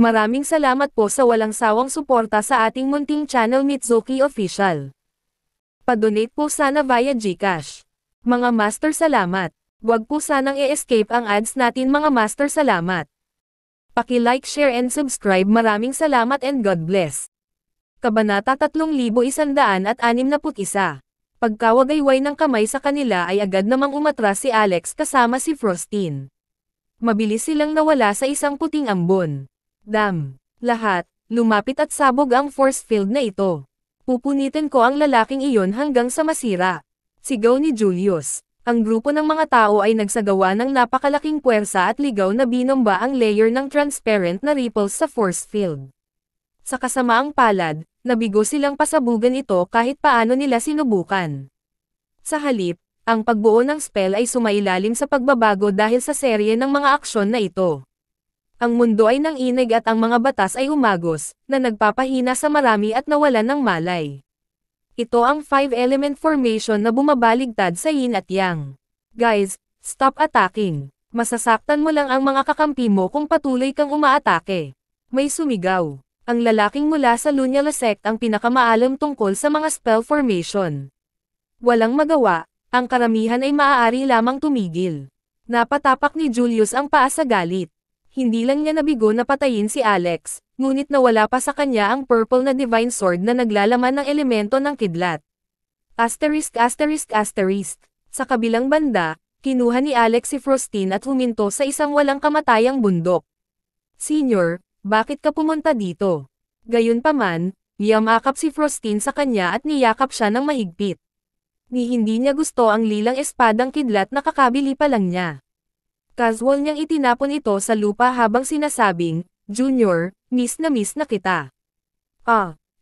Maraming salamat po sa walang sawang suporta sa ating munting channel Mitsuki Official. Pa-donate po sana via GCash. Mga master salamat. Huwag po sanang i-escape ang ads natin mga master salamat. Paki-like, share and subscribe. Maraming salamat and God bless. Kabanata 3161. Pagkawagayway ng kamay sa kanila ay agad namang umatras si Alex kasama si Frostin. Mabilis silang nawala sa isang puting ambon. Lahat, lumapit at sabog ang force field na ito. Pupunitin ko ang lalaking iyon hanggang sa masira. Sigaw ni Julius. Ang grupo ng mga tao ay nagsagawa ng napakalaking puwersa at ligaw na binomba ang layer ng transparent na ripples sa force field. Sa kasamaang palad, nabigo silang pasabugan ito kahit paano nila sinubukan. Sa halip, ang pagbuo ng spell ay sumailalim sa pagbabago dahil sa serye ng mga aksyon na ito. Ang mundo ay nanginig at ang mga batas ay umagos, na nagpapahina sa marami at nawalan ng malay. Ito ang 5-element formation na bumabaligtad sa yin at yang. Guys, stop attacking. Masasaktan mo lang ang mga kakampi mo kung patuloy kang umaatake. May sumigaw. Ang lalaking mula sa Lunyala sect ang pinakamaalam tungkol sa mga spell formation. Walang magawa, ang karamihan ay maaari lamang tumigil. Napatapak ni Julius ang paa sa galit. Hindi lang niya nabigo na patayin si Alex, ngunit nawala pa sa kanya ang purple na divine sword na naglalaman ng elemento ng kidlat. Asterisk. Sa kabilang banda, kinuha ni Alex si Frostin at huminto sa isang walang kamatayang bundok. Senior, bakit ka pumunta dito? Gayunpaman, yamakap si Frostin sa kanya at niyakap siya ng mahigpit. Hindi niya gusto ang lilang espadang kidlat na kakabili pa lang niya. Casual niyang itinapon ito sa lupa habang sinasabing, Junior, miss na kita.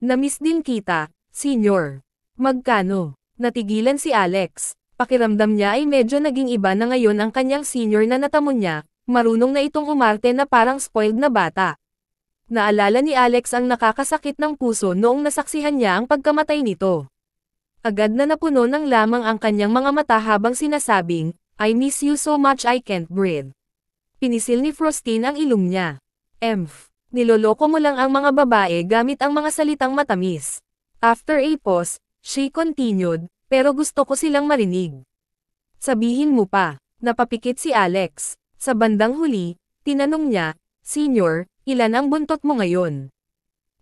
Na-miss din kita, Senior. Magkano? Natigilan si Alex. Pakiramdam niya ay medyo naging iba na ngayon ang kanyang senior na natamon niya, marunong na itong umarte na parang spoiled na bata. Naalala ni Alex ang nakakasakit ng puso noong nasaksihan niya ang pagkamatay nito. Agad na napuno ng lamang ang kanyang mga mata habang sinasabing, I miss you so much I can't breathe. Pinisil ni Frostin ang ilong niya. Niloloko mo lang ang mga babae gamit ang mga salitang matamis. After a pause, she continued, pero gusto ko silang marinig. Sabihin mo pa, napapikit si Alex. Sa bandang huli, tinanong niya, Senior, ilan ang buntot mo ngayon?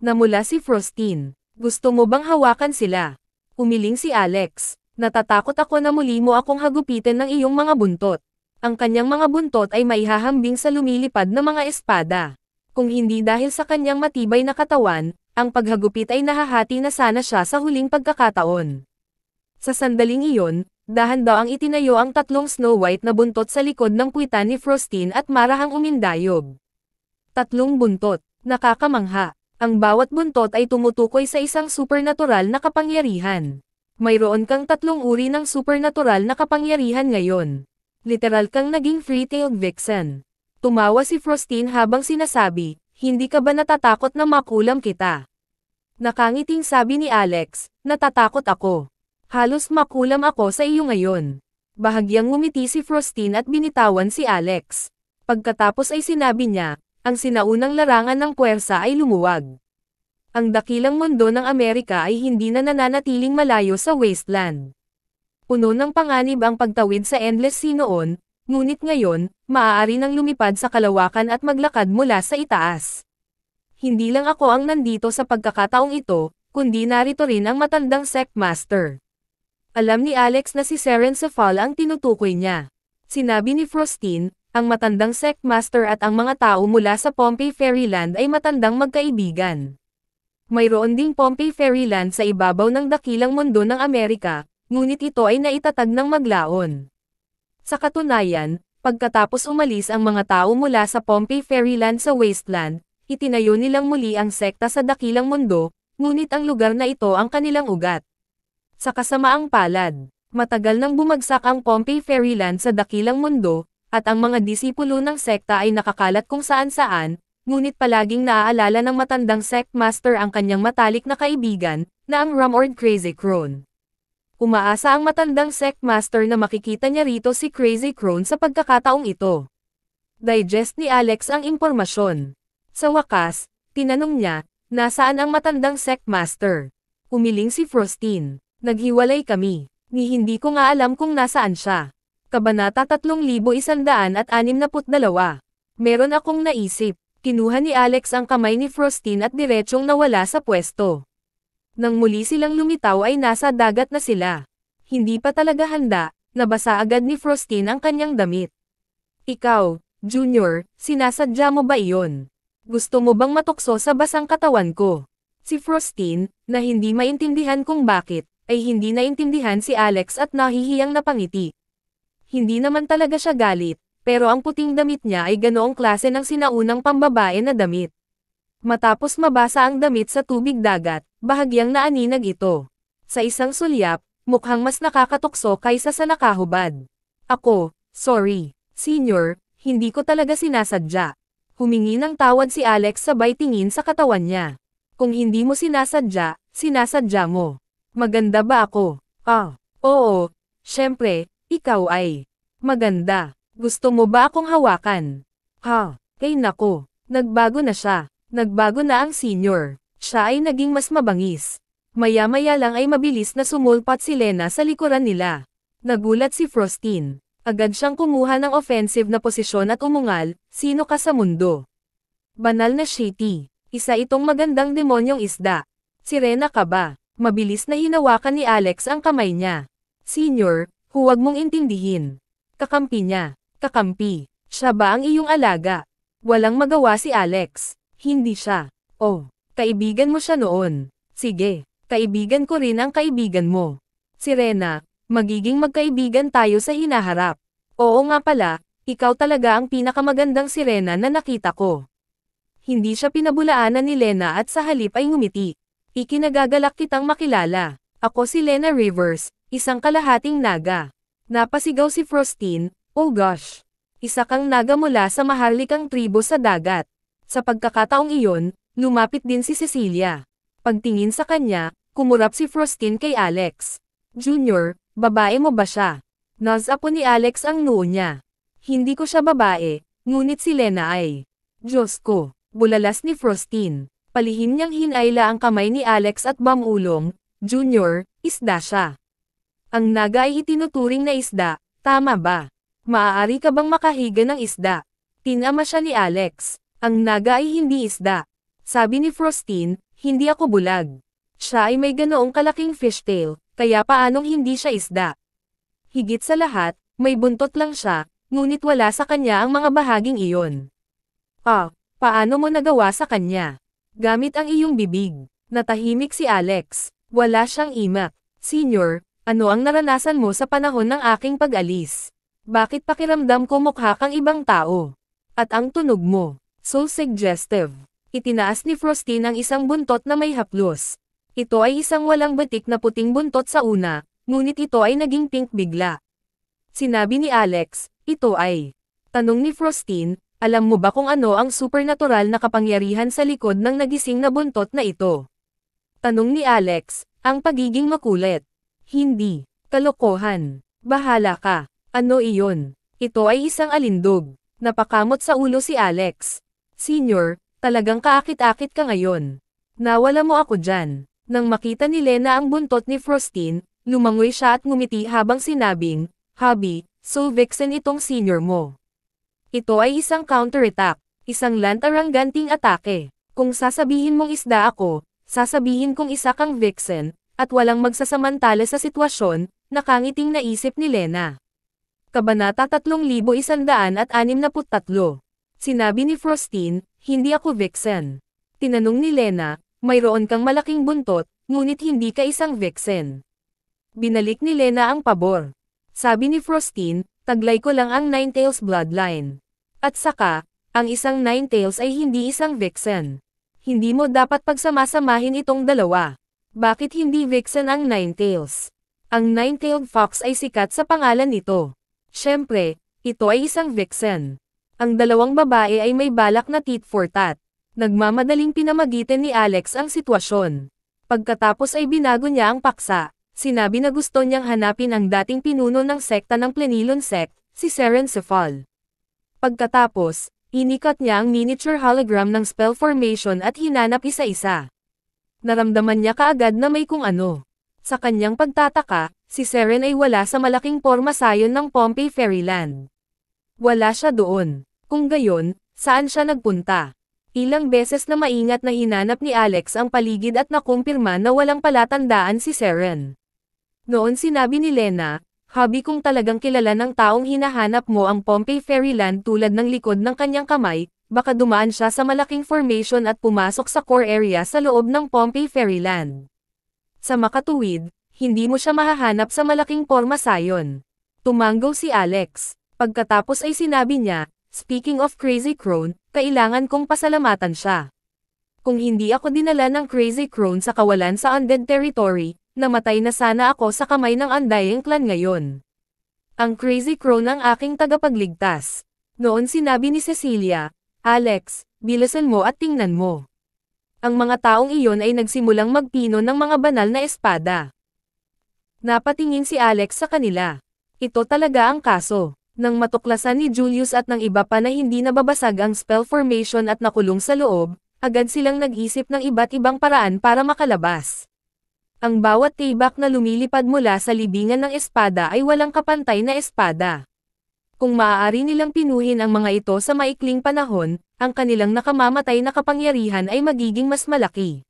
Namula si Frostin. Gusto mo bang hawakan sila? Umiling si Alex. Natatakot ako na muli mo akong hagupitin ng iyong mga buntot. Ang kanyang mga buntot ay maihahambing sa lumilipad na mga espada. Kung hindi dahil sa kanyang matibay na katawan, ang paghagupit ay nahahati na sana siya sa huling pagkakataon. Sa sandaling iyon, dahan-daang itinayo ang tatlong Snow White na buntot sa likod ng puwitan ni Frostin at marahang umindayog. Tatlong buntot, nakakamangha. Ang bawat buntot ay tumutukoy sa isang supernatural na kapangyarihan. Mayroon kang tatlong uri ng supernatural na kapangyarihan ngayon. Literal kang naging free-tailed vixen. Tumawa si Frostin habang sinasabi, hindi ka ba natatakot na makulam kita? Nakangiting sabi ni Alex, natatakot ako. Halos makulam ako sa iyo ngayon. Bahagyang ngumiti si Frostin at binitawan si Alex. Pagkatapos ay sinabi niya, ang sinaunang larangan ng puwersa ay lumuwag. Ang dakilang mundo ng Amerika ay hindi na nananatiling malayo sa wasteland. Puno ng panganib ang pagtawid sa Endless Sea noon, ngunit ngayon, maaari nang lumipad sa kalawakan at maglakad mula sa itaas. Hindi lang ako ang nandito sa pagkakataong ito, kundi narito rin ang matandang Sect Master. Alam ni Alex na si Seren Cephal ang tinutukoy niya. Sinabi ni Frostin, ang matandang Sect Master at ang mga tao mula sa Pompey Fairyland ay matandang magkaibigan. Mayroon ding Pompey Fairyland sa ibabaw ng dakilang mundo ng Amerika, ngunit ito ay naitatag ng maglaon. Sa katunayan, pagkatapos umalis ang mga tao mula sa Pompey Fairyland sa wasteland, itinayo nilang muli ang sekta sa dakilang mundo, ngunit ang lugar na ito ang kanilang ugat. Sa kasamaang palad, matagal nang bumagsak ang Pompey Fairyland sa dakilang mundo, at ang mga disipulo ng sekta ay nakakalat kung saan-saan, ngunit palaging naaalala ng matandang Sect Master ang kanyang matalik na kaibigan, na ang Rumord Crazy Crone. Umaasa ang matandang Sect Master na makikita niya rito si Crazy Crone sa pagkakataong ito. Digest ni Alex ang impormasyon. Sa wakas, tinanong niya, nasaan ang matandang sect master? Umiling si Frostine. Naghiwalay kami. Ni hindi ko nga alam kung nasaan siya. Kabanata 3162. Meron akong naisip. Kinuha ni Alex ang kamay ni Frostine at diretsong nawala sa pwesto. Nang muli silang lumitaw ay nasa dagat na sila. Hindi pa talaga handa, nabasa agad ni Frostine ang kanyang damit. Ikaw, Junior, sinasadya mo ba iyon? Gusto mo bang matukso sa basang katawan ko? Si Frostine, na hindi maintindihan kung bakit, ay hindi naintindihan si Alex at nahihiyang napangiti. Hindi naman talaga siya galit, pero ang puting damit niya ay ganoong klase ng sinaunang pambabae na damit. Matapos mabasa ang damit sa tubig dagat, bahagyang naaninag ito. Sa isang sulyap, mukhang mas nakakatukso kaysa sa nakahubad. Ako, sorry, Senior, hindi ko talaga sinasadya. Humingi ng tawad si Alex sabay tingin sa katawan niya. Kung hindi mo sinasadya, sinasadya mo. Maganda ba ako? Oo, syempre, ikaw ay maganda. Gusto mo ba akong hawakan? Kay nako, nagbago na siya. Nagbago na ang senior. Siya ay naging mas mabangis. Maya-maya lang ay mabilis na sumulpat si Lena sa likuran nila. Nagulat si Frostine. Agad siyang kumuha ng offensive na posisyon at umungal, sino ka sa mundo? Banal na shitty. Isa itong magandang demonyong isda. Sirena ka ba? Mabilis na hinawakan ni Alex ang kamay niya. Senior, huwag mong intindihin. Kakampi niya. Kakampi. Siya ba ang iyong alaga? Walang magawa si Alex. Hindi siya. Oh, kaibigan mo siya noon. Sige, kaibigan ko rin ang kaibigan mo. Sirena, magiging magkaibigan tayo sa hinaharap. Oo nga pala, ikaw talaga ang pinakamagandang sirena na nakita ko. Hindi siya pinabulaanan ni Lena at sa halip ay ngumiti. Ikinagagalak kitang makilala. Ako si Lena Rivers, isang kalahating naga. Napasigaw si Frostine, oh gosh. Isa kang naga mula sa maharlikang tribo sa dagat. Sa pagkakataong iyon, lumapit din si Cecilia. Pagtingin sa kanya, kumurap si Frostine kay Alex. Junior, babae mo ba siya? Nasapo ni Alex ang noo niya. Hindi ko siya babae, ngunit si Lena ay. Diyos ko, bulalas ni Frostine. Palihim niyang hinayla ang kamay ni Alex at bamulong, Junior, isda siya. Ang naga ay itinuturing na isda, tama ba? Maaari ka bang makahiga ng isda? Tinama siya ni Alex. Ang naga ay hindi isda. Sabi ni Frostine, hindi ako bulag. Siya ay may ganoong kalaking fishtail, kaya paanong hindi siya isda? Higit sa lahat, may buntot lang siya, ngunit wala sa kanya ang mga bahaging iyon. Paano mo nagawa sa kanya? Gamit ang iyong bibig. Natahimik si Alex. Wala siyang imak. Senior, ano ang naranasan mo sa panahon ng aking pag-alis? Bakit pakiramdam ko mukha kang ibang tao? At ang tunog mo, so suggestive. Itinaas ni Frostine ang isang buntot na may haplos. Ito ay isang walang batik na puting buntot sa una, ngunit ito ay naging pink bigla. Sinabi ni Alex, ito ay. Tanong ni Frostine, alam mo ba kung ano ang supernatural na kapangyarihan sa likod ng nagising na buntot na ito? Tanong ni Alex, ang pagiging makulit. Hindi. Kalokohan. Bahala ka. Ano iyon? Ito ay isang alindog. Napakamot sa ulo si Alex. Senior, talagang kaakit-akit ka ngayon. Nawala mo ako dyan. Nang makita ni Lena ang buntot ni Frostine, lumangoy siya at ngumiti habang sinabing, Hubby, so vixen itong senior mo. Ito ay isang counterattack, isang lantaranganting atake. Kung sasabihin mong isda ako, sasabihin kong isa kang vixen, at walang magsasamantala sa sitwasyon, nakangiting naisip ni Lena. Kabanata 3163. Sinabi ni Frostine, hindi ako vixen. Tinanong ni Lena, mayroon kang malaking buntot, ngunit hindi ka isang vixen. Binalik ni Lena ang pabor. Sabi ni Frostine, taglay ko lang ang Ninetales bloodline. At saka, ang isang Ninetales ay hindi isang vixen. Hindi mo dapat pagsamasamahin itong dalawa. Bakit hindi vixen ang Ninetales? Ang Nine-tailed fox ay sikat sa pangalan nito. Siyempre, ito ay isang vixen. Ang dalawang babae ay may balak na tit for tat. Nagmamadaling pinamagitan ni Alex ang sitwasyon. Pagkatapos ay binago niya ang paksa. Sinabi na gusto niyang hanapin ang dating pinuno ng sekta ng Plenilon Sect, si Seren Cephal. Pagkatapos, Inikat niya ang miniature hologram ng spell formation at hinanap isa-isa. Naramdaman niya kaagad na may kung ano. Sa kanyang pagtataka, si Seren ay wala sa malaking pormasayon ng Pompey Fairyland. Wala siya doon. Kung gayon, saan siya nagpunta? Ilang beses na maingat na hinanap ni Alex ang paligid at nakumpirma na walang palatandaan si Seren. Noon sinabi ni Lena, "Habi kung talagang kilala ng taong hinahanap mo ang Pompey Fairyland tulad ng likod ng kanyang kamay, baka dumaan siya sa malaking formation at pumasok sa core area sa loob ng Pompey Fairyland. Sa makatuwid, hindi mo siya mahahanap sa malaking pormasayon." Tumanggaw si Alex. Pagkatapos ay sinabi niya, "Speaking of Crazy Crone, kailangan kong pasalamatan siya. Kung hindi ako dinala ng Crazy Crone sa kawalan sa Undead Territory, namatay na sana ako sa kamay ng Undying Clan ngayon. Ang Crazy Crone ang aking tagapagligtas." Noon sinabi ni Cecilia, "Alex, bilisan mo at tingnan mo." Ang mga taong iyon ay nagsimulang magpino ng mga banal na espada. Napatingin si Alex sa kanila. Ito talaga ang kaso. Nang matuklasan ni Julius at ng iba pa na hindi nababasag ang spell formation at nakulong sa loob, agad silang nag-isip ng iba't ibang paraan para makalabas. Ang bawat tibak na lumilipad mula sa libingan ng espada ay walang kapantay na espada. Kung maaari nilang pinuhin ang mga ito sa maikling panahon, ang kanilang nakamamatay na kapangyarihan ay magiging mas malaki.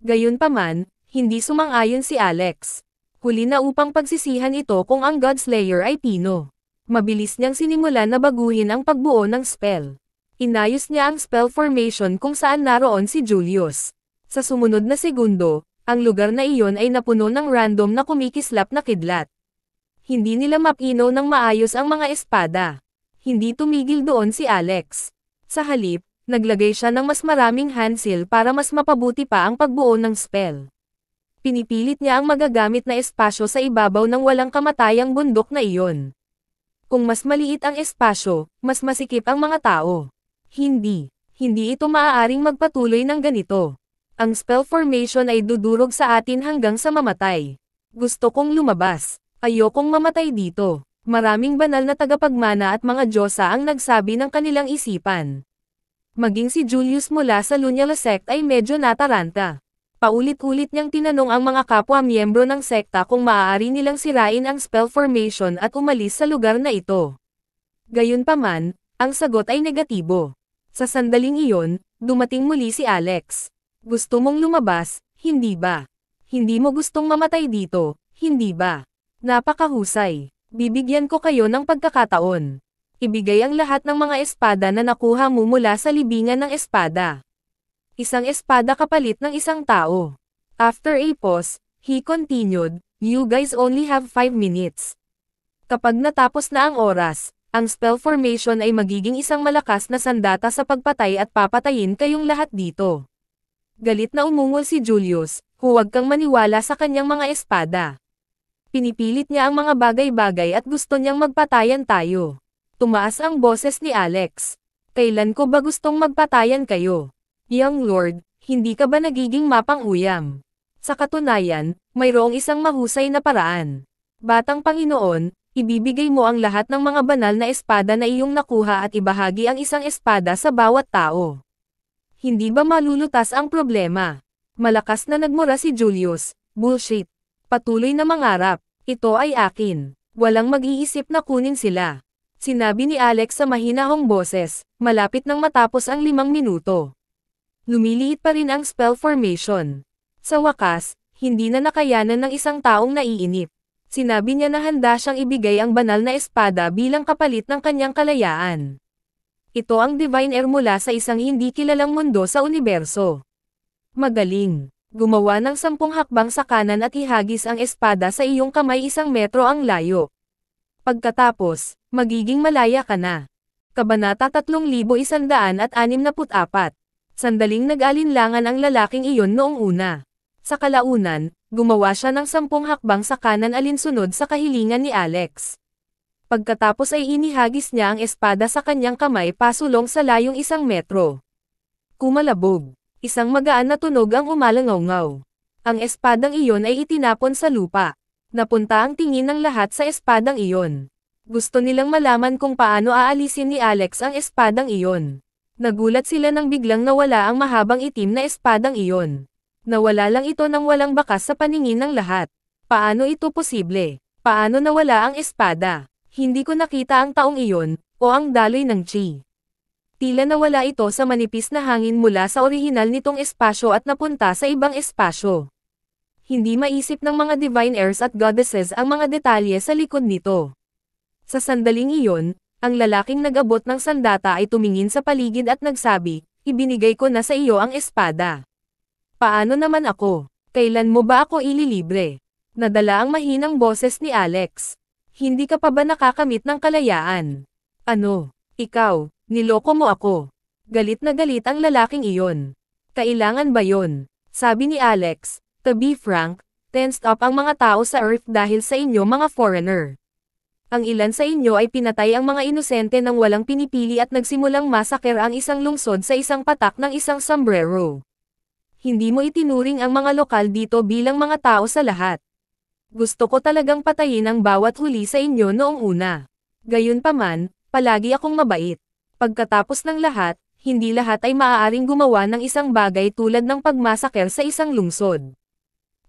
Gayunpaman, hindi sumang-ayon si Alex. Huli na upang pagsisihan ito kung ang Godslayer ay pino. Mabilis niyang sinimulan na baguhin ang pagbuo ng spell. Inayos niya ang spell formation kung saan naroon si Julius. Sa sumunod na segundo, ang lugar na iyon ay napuno ng random na kumikislap na kidlat. Hindi nila mapino ng maayos ang mga espada. Hindi tumigil doon si Alex. Sa halip, naglagay siya ng mas maraming handsil para mas mapabuti pa ang pagbuo ng spell. Pinipilit niya ang magagamit na espasyo sa ibabaw ng walang kamatayang bundok na iyon. Kung mas maliit ang espasyo, mas masikip ang mga tao. Hindi ito maaaring magpatuloy ng ganito. Ang spell formation ay dudurog sa atin hanggang sa mamatay. Gusto kong lumabas. Ayokong mamatay dito. Maraming banal na tagapagmana at mga diyosa ang nagsabi ng kanilang isipan. Maging si Julius mula sa Lunyala sect ay medyo nataranta. Paulit-ulit niyang tinanong ang mga kapwa-miyembro ng sekta kung maaari nilang sirain ang spell formation at umalis sa lugar na ito. Gayunpaman, ang sagot ay negatibo. Sa sandaling iyon, dumating muli si Alex. "Gusto mong lumabas, hindi ba? Hindi mo gustong mamatay dito, hindi ba? Napakahusay. Bibigyan ko kayo ng pagkakataon. Ibigay ang lahat ng mga espada na nakuha mo mula sa libingan ng espada. Isang espada kapalit ng isang tao." After a pause, he continued, "You guys only have 5 minutes. Kapag natapos na ang oras, ang spell formation ay magiging isang malakas na sandata sa pagpatay at papatayin kayong lahat dito." Galit na umungol si Julius, "Huwag kang maniwala sa kanyang mga espada. Pinipilit niya ang mga bagay-bagay at gusto niyang magpatayan tayo." Tumaas ang boses ni Alex. "Kailan ko ba gustong magpatayan kayo? Young Lord, hindi ka ba nagiging mapang-uyam? Sa katunayan, mayroong isang mahusay na paraan. Batang Panginoon, ibibigay mo ang lahat ng mga banal na espada na iyong nakuha at ibahagi ang isang espada sa bawat tao. Hindi ba malulutas ang problema?" Malakas na nagmura si Julius. "Bullshit. Patuloy na mangarap. Ito ay akin. Walang mag-iisip na kunin sila." Sinabi ni Alex sa mahinahong boses, malapit nang matapos ang 5 minuto. Lumiliit pa rin ang spell formation. Sa wakas, hindi na nakayanan ng isang taong naiinip. Sinabi niya na handa siyang ibigay ang banal na espada bilang kapalit ng kanyang kalayaan. Ito ang Divine Heir mula sa isang hindi kilalang mundo sa universo. Magaling. Gumawa ng 10 hakbang sa kanan at ihagis ang espada sa iyong kamay 1 metro ang layo. Pagkatapos, magiging malaya ka na. Kabanata 3164. Sandaling nag-alinlangan ang lalaking iyon noong una. Sa kalaunan, gumawa siya ng 10 hakbang sa kanan alinsunod sa kahilingan ni Alex. Pagkatapos ay inihagis niya ang espada sa kanyang kamay pasulong sa layong 1 metro. Kumalabog. Isang magaan na tunog ang umalangaw-ngaw. Ang espadang iyon ay itinapon sa lupa. Napunta ang tingin ng lahat sa espadang iyon. Gusto nilang malaman kung paano aalisin ni Alex ang espadang iyon. Nagulat sila nang biglang nawala ang mahabang itim na espadang iyon. Nawala lang ito nang walang bakas sa paningin ng lahat. Paano ito posible? Paano nawala ang espada? Hindi ko nakita ang taong iyon, o ang daloy ng chi. Tila nawala ito sa manipis na hangin mula sa orihinal nitong espasyo at napunta sa ibang espasyo. Hindi maisip ng mga divine heirs at goddesses ang mga detalye sa likod nito. Sa sandaling iyon, ang lalaking nag-abot ng sandata ay tumingin sa paligid at nagsabi, "Ibinigay ko na sa iyo ang espada. Paano naman ako? Kailan mo ba ako ililibre?" Nadala ang mahinang boses ni Alex. "Hindi ka pa ba nakakamit ng kalayaan? Ano? Ikaw, niloko mo ako." Galit na galit ang lalaking iyon. "Kailangan ba yon?" Sabi ni Alex. "To be frank, tensed up ang mga tao sa Earth dahil sa inyo mga foreigner. Ang ilan sa inyo ay pinatay ang mga inosente nang walang pinipili at nagsimulang masaker ang isang lungsod sa isang patak ng isang sombrero. Hindi mo itinuring ang mga lokal dito bilang mga tao sa lahat. Gusto ko talagang patayin ang bawat huli sa inyo noong una. Gayunpaman, palagi akong mabait. Pagkatapos ng lahat, hindi lahat ay maaaring gumawa ng isang bagay tulad ng pagmasaker sa isang lungsod.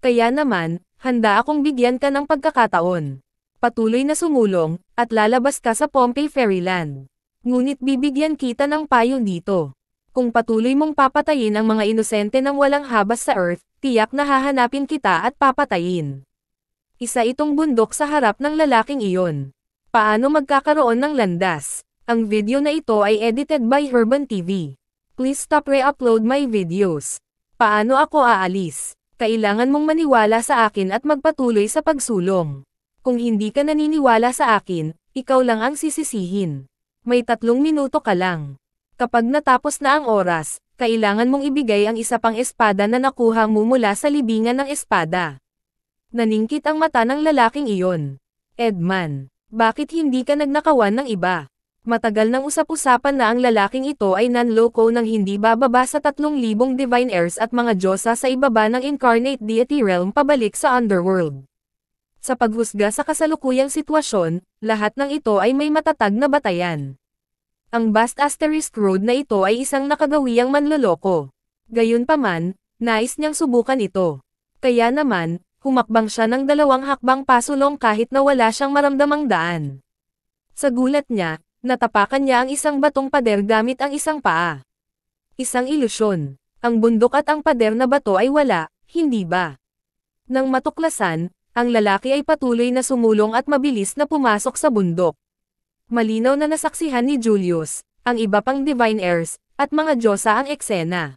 Kaya naman, handa akong bigyan ka ng pagkakataon. Patuloy na sumulong, at lalabas ka sa Pompeii Fairyland. Ngunit bibigyan kita ng payo dito. Kung patuloy mong papatayin ang mga inosente ng walang habas sa Earth, tiyak na hahanapin kita at papatayin." Isa itong bundok sa harap ng lalaking iyon. Paano magkakaroon ng landas? Ang video na ito ay edited by Herban TV. Please stop re-upload my videos. Paano ako aalis? Kailangan mong maniwala sa akin at magpatuloy sa pagsulong. Kung hindi ka naniniwala sa akin, ikaw lang ang sisisihin. May 3 minuto ka lang. Kapag natapos na ang oras, kailangan mong ibigay ang isa pang espada na nakuha mo mula sa libingan ng espada. Naningkit ang mata ng lalaking iyon. "Edman, bakit hindi ka nagnakawan ng iba?" Matagal nang usap-usapan na ang lalaking ito ay nanloko nang hindi bababa sa 3,000 divine heirs at mga diyosa sa ibaba ng incarnate deity realm pabalik sa underworld. Sa paghusga sa kasalukuyang sitwasyon, lahat ng ito ay may matatag na batayan. Ang Bast Asterisk Road na ito ay isang nakagawiyang manloloko. Gayunpaman, nais niyang subukan ito. Kaya naman, humakbang siya ng 2 hakbang pasulong kahit na wala siyang maramdamang daan. Sa gulat niya, natapakan niya ang isang batong pader gamit ang isang paa. Isang ilusyon. Ang bundok at ang pader na bato ay wala, hindi ba? Nang matuklasan, ang lalaki ay patuloy na sumulong at mabilis na pumasok sa bundok. Malinaw na nasaksihan ni Julius, ang iba pang divine heirs, at mga diyosa ang eksena.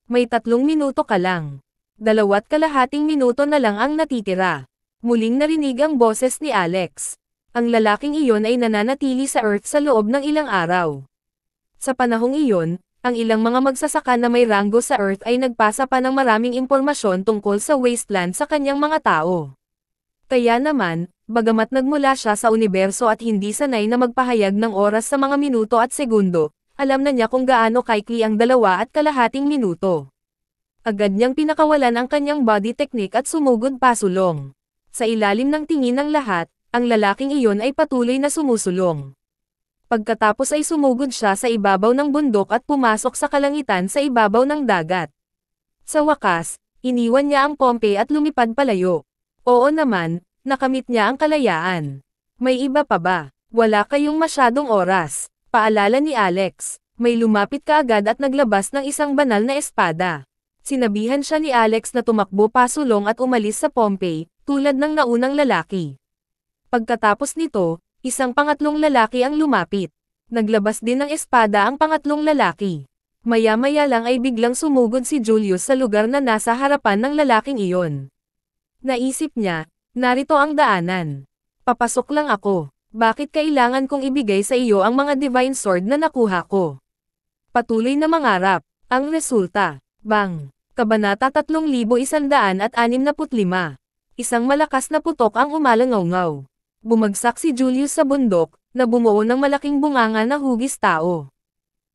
May 3 minuto ka lang. 2.5 minuto na lang ang natitira. Muling narinig ang boses ni Alex. Ang lalaking iyon ay nananatili sa Earth sa loob ng ilang araw. Sa panahong iyon, ang ilang mga magsasaka na may ranggo sa Earth ay nagpasa pa ng maraming impormasyon tungkol sa wasteland sa kanyang mga tao. Kaya naman, bagamat nagmula siya sa universo at hindi sanay na magpahayag ng oras sa mga minuto at segundo, alam na niya kung gaano kaikli ang 2.5 minuto. Agad niyang pinakawalan ang kanyang body technique at sumugod pasulong. Sa ilalim ng tingin ng lahat, ang lalaking iyon ay patuloy na sumusulong. Pagkatapos ay sumugod siya sa ibabaw ng bundok at pumasok sa kalangitan sa ibabaw ng dagat. Sa wakas, iniwan niya ang Pompeii at lumipad palayo. Oo naman, nakamit niya ang kalayaan. May iba pa ba? Wala kayong masyadong oras. Paalala ni Alex. May lumapit kaagad at naglabas ng isang banal na espada. Sinabihan siya ni Alex na tumakbo pasulong at umalis sa Pompeii, tulad ng naunang lalaki. Pagkatapos nito, isang pangatlong lalaki ang lumapit. Naglabas din ng espada ang pangatlong lalaki. Maya-maya lang ay biglang sumugod si Julius sa lugar na nasa harapan ng lalaking iyon. Naisip niya, narito ang daanan. Papasok lang ako. Bakit kailangan kong ibigay sa iyo ang mga divine sword na nakuha ko? Patuloy na mangarap. Ang resulta, bang! Kabanata 3165. Isang malakas na putok ang umalangaw-ngaw. Bumagsak si Julius sa bundok, na bumuo ng malaking bunganga na hugis tao.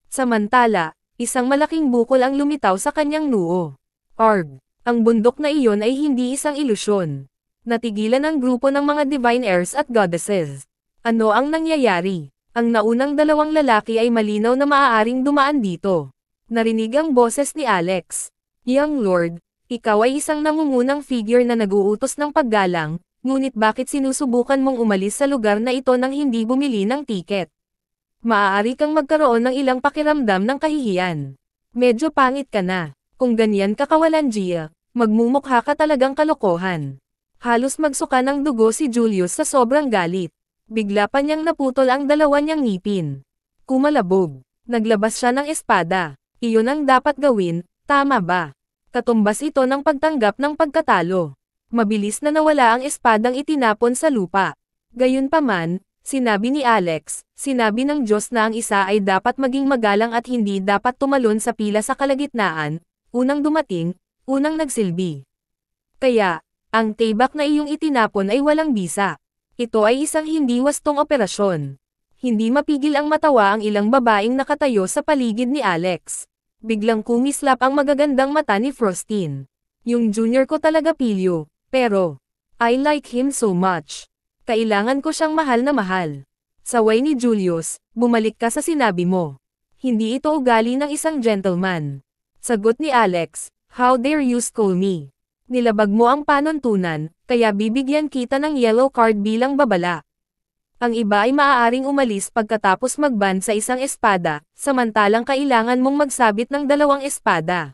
Samantala, isang malaking bukol ang lumitaw sa kanyang noo. Arg! Ang bundok na iyon ay hindi isang ilusyon. Natigilan ang grupo ng mga divine heirs at goddesses. Ano ang nangyayari? Ang naunang dalawang lalaki ay malinaw na maaaring dumaan dito. Narinig ang boses ni Alex. Young Lord, ikaw ay isang nangungunang figure na naguutos ng paggalang, ngunit bakit sinusubukan mong umalis sa lugar na ito nang hindi bumili ng tiket? Maaari kang magkaroon ng ilang pakiramdam ng kahihiyan. Medyo pangit ka na. Kung ganyan ka kawalan Gia, magmumukha ka talagang kalokohan. Halos magsuka ng dugo si Julius sa sobrang galit. Bigla pa niyang naputol ang dalawa niyang ngipin. Kumalabog. Naglabas siya ng espada. Iyon ang dapat gawin, tama ba? Katumbas ito ng pagtanggap ng pagkatalo. Mabilis na nawala ang espadang itinapon sa lupa. Gayunpaman, sinabi ni Alex, sinabi ng Diyos na ang isa ay dapat maging magalang at hindi dapat tumalon sa pila sa kalagitnaan, unang dumating, unang nagsilbi. Kaya, ang tibak na iyong itinapon ay walang bisa. Ito ay isang hindi wastong operasyon. Hindi mapigil ang matawa ang ilang babaeng nakatayo sa paligid ni Alex. Biglang kumislap ang magagandang mata ni Frostin. Yung junior ko talaga pilyo, pero, I like him so much. Kailangan ko siyang mahal na mahal. Saway ni Julius, bumalik ka sa sinabi mo. Hindi ito ugali ng isang gentleman. Sagot ni Alex, how dare you scold me? Nilabag mo ang panuntunan, kaya bibigyan kita ng yellow card bilang babala. Ang iba ay maaaring umalis pagkatapos magban sa isang espada, samantalang kailangan mong magsabit ng dalawang espada.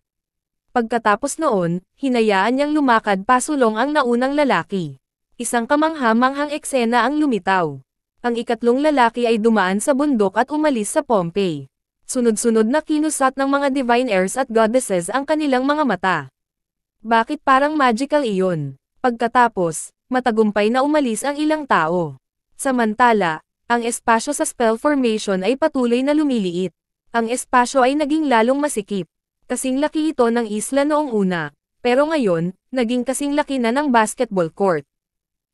Pagkatapos noon, hinayaan niyang lumakad pasulong ang naunang lalaki. Isang kamangha-manghang eksena ang lumitaw. Ang ikatlong lalaki ay dumaan sa bundok at umalis sa Pompeii. Sunod-sunod na kinusat ng mga divine heirs at goddesses ang kanilang mga mata. Bakit parang magical iyon? Pagkatapos, matagumpay na umalis ang ilang tao. Samantala, ang espasyo sa spell formation ay patuloy na lumiliit. Ang espasyo ay naging lalong masikip. Kasing laki ito ng isla noong una, pero ngayon, naging kasing laki na ng basketball court.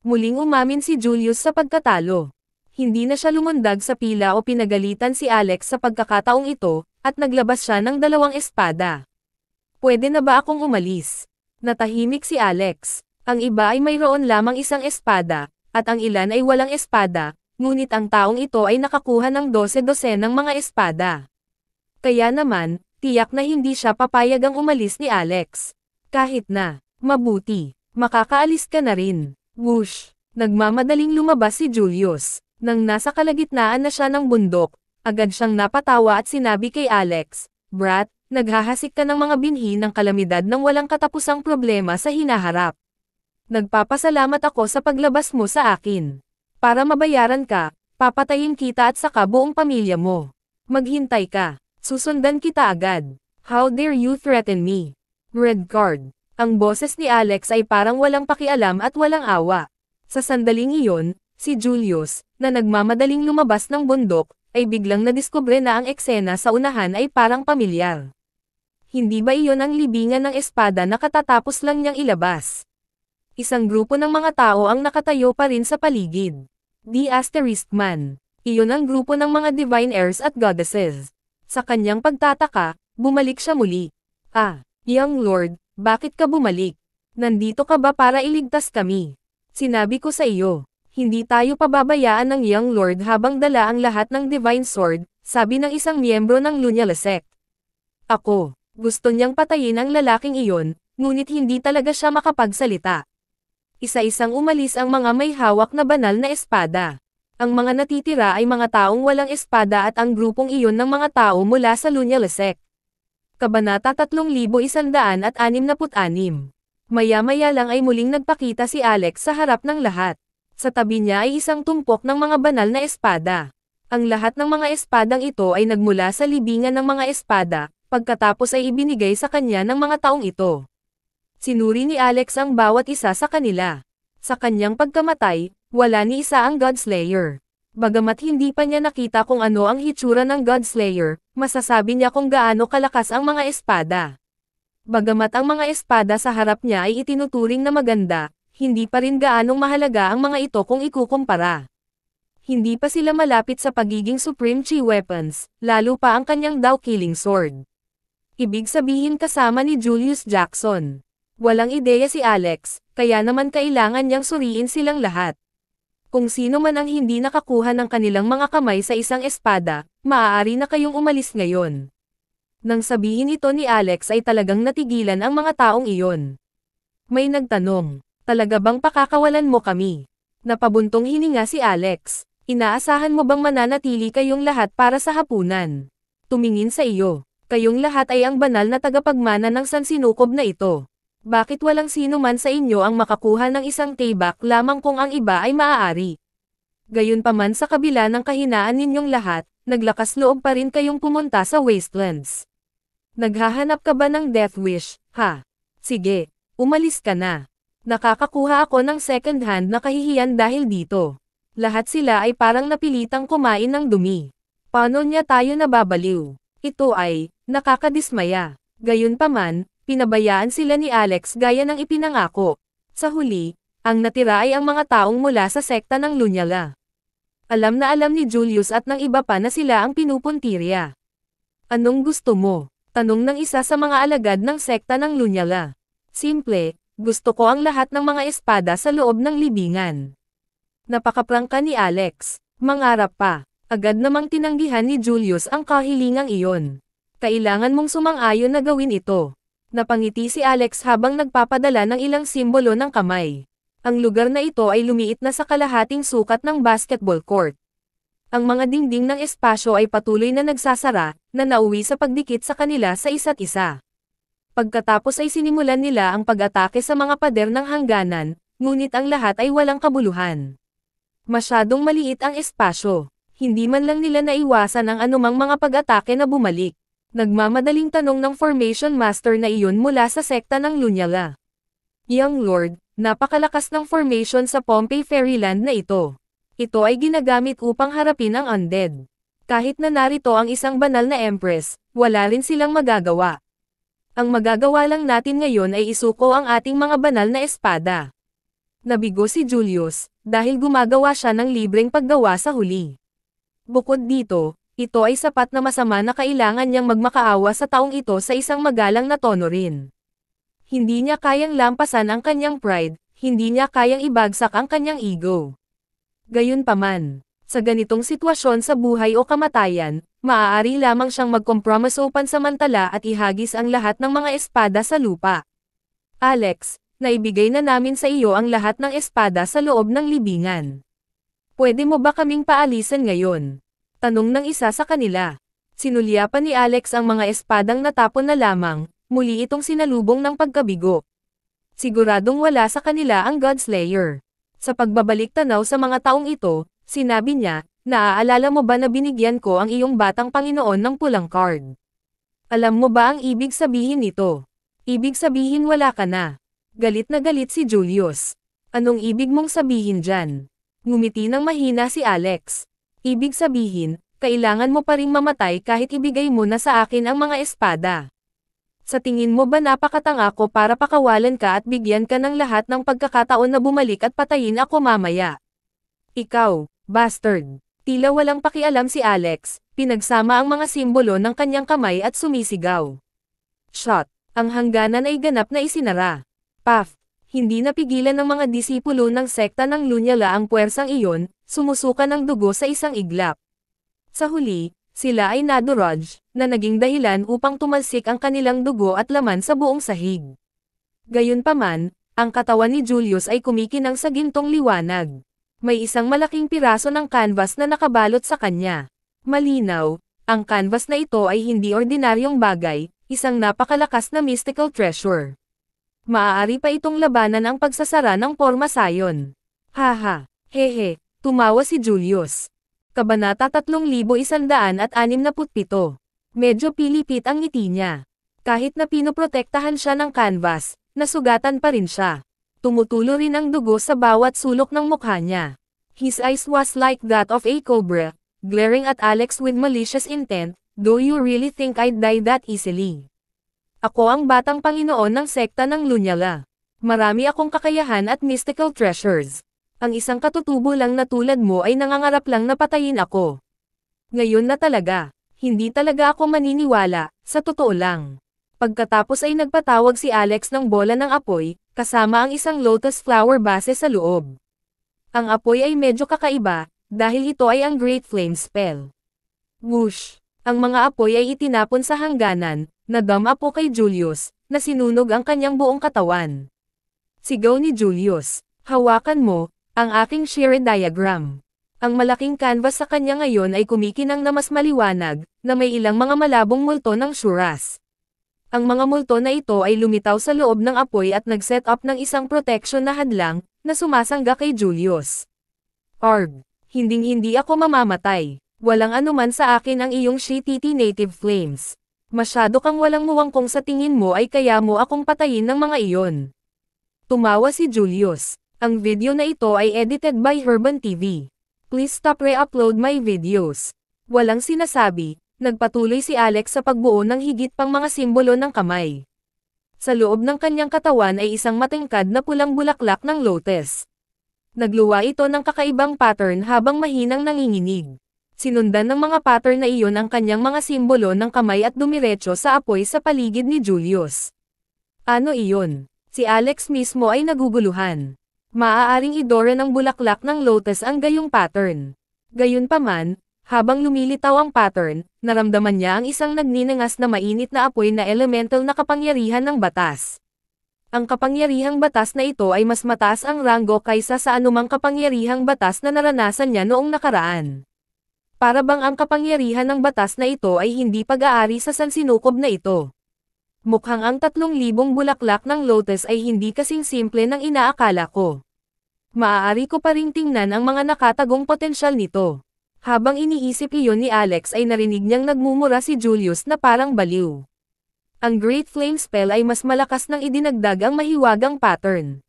Muling umamin si Julius sa pagkatalo. Hindi na siya lumundag sa pila o pinagalitan si Alex sa pagkakataong ito, at naglabas siya ng dalawang espada. Pwede na ba akong umalis? Natahimik si Alex. Ang iba ay mayroon lamang isang espada, at ang ilan ay walang espada, ngunit ang taong ito ay nakakuha ng 12 ng mga espada. Kaya naman, tiyak na hindi siya papayag ang umalis ni Alex. Kahit na, mabuti, makakaalis ka na rin. Whoosh! Nagmamadaling lumabas si Julius. Nang nasa kalagitnaan na siya ng bundok, agad siyang napatawa at sinabi kay Alex, Brat, naghahasik ka ng mga binhi ng kalamidad ng walang katapusang problema sa hinaharap. Nagpapasalamat ako sa paglabas mo sa akin. Para mabayaran ka, papatayin kita at saka buong pamilya mo. Maghintay ka, susundan kita agad. How dare you threaten me? Red card. Ang boses ni Alex ay parang walang pakialam at walang awa. Sa sandaling iyon, si Julius, na nagmamadaling lumabas ng bundok, ay biglang nadiskubre na ang eksena sa unahan ay parang pamilyar. Hindi ba iyon ang libingan ng espada na katatapos lang niyang ilabas? Isang grupo ng mga tao ang nakatayo pa rin sa paligid. The Asterisk Man. Iyon ang grupo ng mga divine heirs at goddesses. Sa kanyang pagtataka, bumalik siya muli. Ah, Young Lord, bakit ka bumalik? Nandito ka ba para iligtas kami? Sinabi ko sa iyo, hindi tayo pababayaan ng Young Lord habang dala ang lahat ng Divine Sword, sabi ng isang miyembro ng Lunyala Sect. Ako, gusto niyang patayin ang lalaking iyon, ngunit hindi talaga siya makapagsalita. Isa-isang umalis ang mga may hawak na banal na espada. Ang mga natitira ay mga taong walang espada at ang grupong iyon ng mga tao mula sa Lunyala Sect. Kabanata 3166. Maya-maya lang ay muling nagpakita si Alex sa harap ng lahat. Sa tabi niya ay isang tumpok ng mga banal na espada. Ang lahat ng mga espadang ito ay nagmula sa libingan ng mga espada, pagkatapos ay ibinigay sa kanya ng mga taong ito. Sinuri ni Alex ang bawat isa sa kanila. Sa kanyang pagkamatay, wala ni isa ang Godslayer. Bagamat hindi pa niya nakita kung ano ang hitsura ng Godslayer, masasabi niya kung gaano kalakas ang mga espada. Bagamat ang mga espada sa harap niya ay itinuturing na maganda, hindi pa rin gaanong mahalaga ang mga ito kung ikukumpara. Hindi pa sila malapit sa pagiging Supreme Chi Weapons, lalo pa ang kanyang Dao Killing Sword. Ibig sabihin kasama ni Julius Jackson. Walang ideya si Alex, kaya naman kailangan niyang suriin silang lahat. Kung sino man ang hindi nakakuha ng kanilang mga kamay sa isang espada, maaari na kayong umalis ngayon. Nang sabihin ito ni Alex ay talagang natigilan ang mga taong iyon. May nagtanong, talaga bang pakakawalan mo kami? Napabuntong hininga si Alex. Inaasahan mo bang mananatili kayong lahat para sa hapunan? Tumingin sa iyo. Kayong lahat ay ang banal na tagapagmana ng sansinukob na ito. Bakit walang sino man sa inyo ang makakuha ng isang tayback lamang kung ang iba ay maaari? Gayunpaman sa kabila ng kahinaan ninyong lahat, naglakas loob pa rin kayong pumunta sa Wastelands. Naghahanap ka ba ng death wish, ha? Sige, umalis ka na. Nakakakuha ako ng second hand na kahihiyan dahil dito. Lahat sila ay parang napilitang kumain ng dumi. Paano niya tayo nababaliw? Ito ay, nakakadismaya. Gayunpaman, pinabayaan sila ni Alex gaya ng ipinangako. Sa huli, ang natira ay ang mga taong mula sa sekta ng Lunyala. Alam na alam ni Julius at ng iba pa na sila ang pinupuntirya. Anong gusto mo? Tanong ng isa sa mga alagad ng sekta ng Lunyala. Simple, gusto ko ang lahat ng mga espada sa loob ng libingan. Napakaprangka ni Alex. Mangarap pa. Agad namang tinanggihan ni Julius ang kahilingang iyon. Kailangan mong sumang-ayon na gawin ito. Napangiti si Alex habang nagpapadala ng ilang simbolo ng kamay. Ang lugar na ito ay lumiit na sa kalahating sukat ng basketball court. Ang mga dingding ng espasyo ay patuloy na nagsasara, na nauwi sa pagdikit sa kanila sa isa't isa. Pagkatapos ay sinimulan nila ang pag-atake sa mga pader ng hangganan, ngunit ang lahat ay walang kabuluhan. Masyadong maliit ang espasyo. Hindi man lang nila naiwasan ang anumang mga pag-atake na bumalik. Nagmamadaling tanong ng Formation Master na iyon mula sa sekta ng Lunyala. Young Lord, napakalakas ng formation sa Pompeii Fairyland na ito. Ito ay ginagamit upang harapin ang undead. Kahit na narito ang isang banal na Empress, wala rin silang magagawa. Ang magagawa lang natin ngayon ay isuko ang ating mga banal na espada. Nabigo si Julius, dahil gumagawa siya ng libreng paggawa sa huli. Bukod dito, ito ay sapat na masama na kailangan niyang magmakaawa sa taong ito sa isang magalang na tono rin. Hindi niya kayang lampasan ang kanyang pride, hindi niya kayang ibagsak ang kanyang ego. Gayunpaman, sa ganitong sitwasyon sa buhay o kamatayan, maaari lamang siyang magkompromiso pansamantala at ihagis ang lahat ng mga espada sa lupa. Alex, naibigay na namin sa iyo ang lahat ng espada sa loob ng libingan. Pwede mo ba kaming paalisan ngayon? Tanong ng isa sa kanila. Sinulyapan ni Alex ang mga espadang natapon na lamang, muli itong sinalubong ng pagkabigo. Siguradong wala sa kanila ang Godslayer. Sa pagbabalik tanaw sa mga taong ito, sinabi niya, naaalala mo ba na binigyan ko ang iyong batang Panginoon ng pulang card? Alam mo ba ang ibig sabihin nito? Ibig sabihin wala ka na. Galit na galit si Julius. Anong ibig mong sabihin dyan? Ngumiti ng mahina si Alex. Ibig sabihin, kailangan mo pa ring mamatay kahit ibigay mo na sa akin ang mga espada. Sa tingin mo ba napakatanga ko para pakawalan ka at bigyan ka ng lahat ng pagkakataon na bumalik at patayin ako mamaya? Ikaw, bastard. Tila walang pakialam si Alex, pinagsama ang mga simbolo ng kanyang kamay at sumisigaw. Shot. Ang hangganan ay ganap na isinara. Puff. Hindi napigilan ng mga disipulo ng sekta ng Lunyala ang puwersang iyon, sumusuka ng dugo sa isang iglap. Sa huli, sila ay nadurog, na naging dahilan upang tumalsik ang kanilang dugo at laman sa buong sahig. Gayunpaman, ang katawan ni Julius ay kumikinang sa gintong liwanag. May isang malaking piraso ng canvas na nakabalot sa kanya. Malinaw, ang canvas na ito ay hindi ordinaryong bagay, isang napakalakas na mystical treasure. Maaari pa itong labanan ang pagsasara ng pormasayon. Haha, hehe, tumawa si Julius. Kabanata 3167. Medyo pilipit ang ngiti niya. Kahit na pinoprotektahan siya ng canvas, nasugatan pa rin siya. Tumutulo rin ang dugo sa bawat sulok ng mukha niya. His eyes was like that of a cobra, glaring at Alex with malicious intent. Do you really think I'd die that easily? Ako ang batang Panginoon ng sekta ng Lunyala. Marami akong kakayahan at mystical treasures. Ang isang katutubo lang na tulad mo ay nangangarap lang na patayin ako. Ngayon na talaga, hindi talaga ako maniniwala, sa totoo lang. Pagkatapos ay nagpatawag si Alex ng bola ng apoy, kasama ang isang lotus flower base sa loob. Ang apoy ay medyo kakaiba, dahil ito ay ang Great Flame Spell. Whoosh! Ang mga apoy ay itinapon sa hangganan, nadama po kay Julius, na sinunog ang kanyang buong katawan. Sigaw ni Julius, hawakan mo, ang aking shear diagram. Ang malaking canvas sa kanya ngayon ay kumikinang na mas maliwanag, na may ilang mga malabong multo ng Shuras. Ang mga multo na ito ay lumitaw sa loob ng apoy at nag-set up ng isang protection na hadlang, na sumasangga kay Julius. Arg! Hinding-hindi ako mamamatay. Walang anuman sa akin ang iyong shitty native flames. Masyado kang walang muwang kung sa tingin mo ay kaya mo akong patayin ng mga iyon. Tumawa si Julius. Ang video na ito ay edited by Herban TV. Please stop re-upload my videos. Walang sinasabi, nagpatuloy si Alex sa pagbuo ng higit pang mga simbolo ng kamay. Sa loob ng kanyang katawan ay isang matingkad na pulang bulaklak ng lotus. Nagluwa ito ng kakaibang pattern habang mahinang nanginginig. Sinundan ng mga pattern na iyon ang kanyang mga simbolo ng kamay at dumiretso sa apoy sa paligid ni Julius. Ano iyon? Si Alex mismo ay naguguluhan. Maaaring idora ng bulaklak ng lotus ang gayong pattern. Gayunpaman, habang lumilitaw ang pattern, naramdaman niya ang isang nagninangas na mainit na apoy na elemental na kapangyarihan ng batas. Ang kapangyarihang batas na ito ay mas mataas ang ranggo kaysa sa anumang kapangyarihang batas na naranasan niya noong nakaraan. Para bang ang kapangyarihan ng batas na ito ay hindi pag-aari sa sansinukob na ito. Mukhang ang 3,000 bulaklak ng lotus ay hindi kasing simple ng inaakala ko. Maaari ko pa ring tingnan ang mga nakatagong potensyal nito. Habang iniisip iyon ni Alex ay narinig niyang nagmumura si Julius na parang baliw. Ang Great Flame Spell ay mas malakas nang idinagdag ang mahiwagang pattern.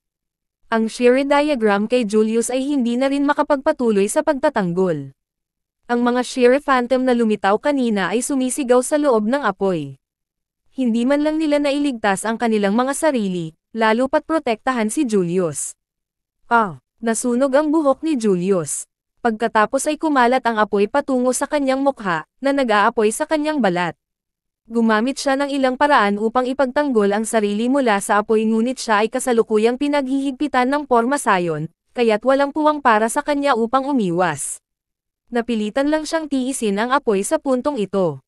Ang shear diagram kay Julius ay hindi na rin makapagpatuloy sa pagtatanggol. Ang mga sheer phantom na lumitaw kanina ay sumisigaw sa loob ng apoy. Hindi man lang nila nailigtas ang kanilang mga sarili, lalo pat protektahan si Julius. Nasunog ang buhok ni Julius. Pagkatapos ay kumalat ang apoy patungo sa kanyang mukha, na nag-aapoy sa kanyang balat. Gumamit siya ng ilang paraan upang ipagtanggol ang sarili mula sa apoy ngunit siya ay kasalukuyang pinaghihigpitan ng pormasayon, kaya't walang puwang para sa kanya upang umiwas. Napilitan lang siyang tiisin ang apoy sa puntong ito.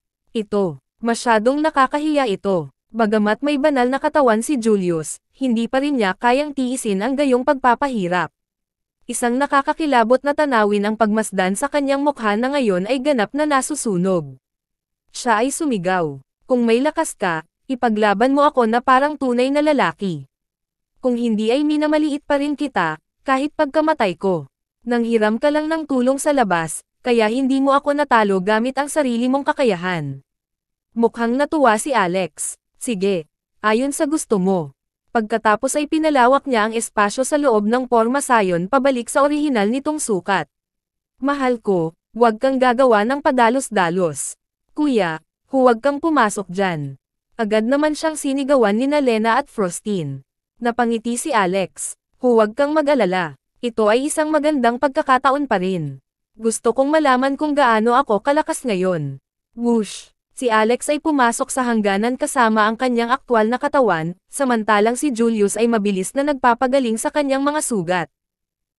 Masyadong nakakahiya ito. Bagamat may banal na katawan si Julius, hindi pa rin niya kayang tiisin ang gayong pagpapahirap. Isang nakakakilabot na tanawin ang pagmasdan sa kanyang mukha na ngayon ay ganap na nasusunog. Siya ay sumigaw. Kung may lakas ka, ipaglaban mo ako na parang tunay na lalaki. Kung hindi ay minamaliit pa rin kita, kahit pagkamatay ko. Nanghiram ka lang ng tulong sa labas, kaya hindi mo ako natalo gamit ang sarili mong kakayahan. Mukhang natuwa si Alex. Sige, ayon sa gusto mo. Pagkatapos ay pinalawak niya ang espasyo sa loob ng pormasayon pabalik sa orihinal nitong sukat. Mahal ko, huwag kang gagawa ng padalos-dalos. Kuya, huwag kang pumasok dyan. Agad naman siyang sinigawan ni Lena at Frostine. Napangiti si Alex. Huwag kang mag-alala. Ito ay isang magandang pagkakataon pa rin. Gusto kong malaman kung gaano ako kalakas ngayon. Whoosh! Si Alex ay pumasok sa hangganan kasama ang kanyang aktwal na katawan, samantalang si Julius ay mabilis na nagpapagaling sa kanyang mga sugat.